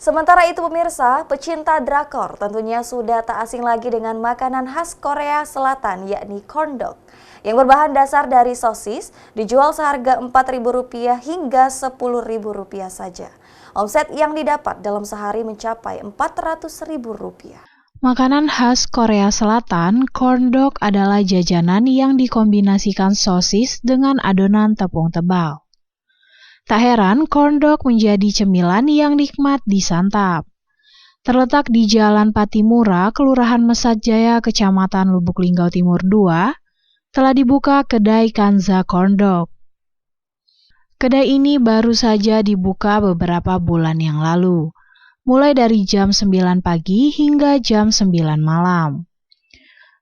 Sementara itu pemirsa, pecinta drakor tentunya sudah tak asing lagi dengan makanan khas Korea Selatan yakni corn dog. Yang berbahan dasar dari sosis dijual seharga Rp4.000 hingga Rp10.000 saja. Omset yang didapat dalam sehari mencapai Rp400.000. Makanan khas Korea Selatan, corn dog adalah jajanan yang dikombinasikan sosis dengan adonan tepung tebal. Tak heran, corn dog menjadi cemilan yang nikmat disantap. Terletak di Jalan Patimura, Kelurahan Mesat Jaya, Kecamatan Lubuk Linggau Timur 2, telah dibuka kedai Kanza Corn Dog. Kedai ini baru saja dibuka beberapa bulan yang lalu, mulai dari jam 9 pagi hingga jam 9 malam.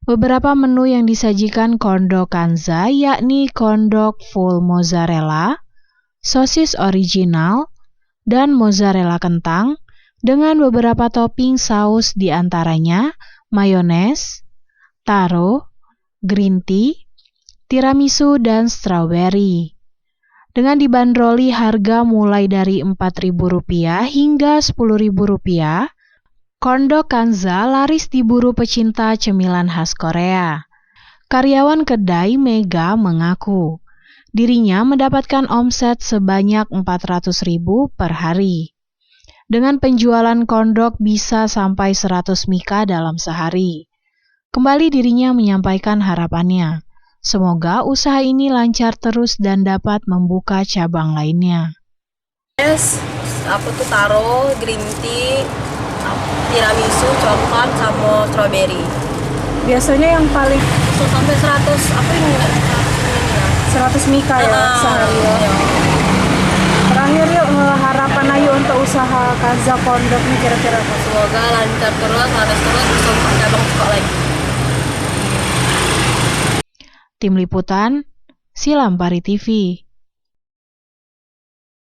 Beberapa menu yang disajikan corn dog Kanza yakni corn dog full mozzarella, sosis original, dan mozzarella kentang dengan beberapa topping saus diantaranya mayones, taro, green tea, tiramisu, dan strawberry. Dengan dibanderoli harga mulai dari Rp4.000 hingga Rp10.000, corn dog Kanza laris diburu pecinta cemilan khas Korea. Karyawan kedai Mega mengaku, dirinya mendapatkan omset sebanyak Rp400.000 per hari. Dengan penjualan corn dog bisa sampai 100 mika dalam sehari. Kembali dirinya menyampaikan harapannya, semoga usaha ini lancar terus dan dapat membuka cabang lainnya. Aku tuh taro, green tea, tiramisu, coklat, sama strawberry. Biasanya yang paling Sampai 100, aku ini enggak 100 mika ya sehari ya. Terakhir yuk, harapan ayu untuk usaha Kanza Corn Dog nih kira-kira apa? Semoga lancar terus, laris terus, bisa buka cabang suka lagi. Tim Liputan, Silampari TV.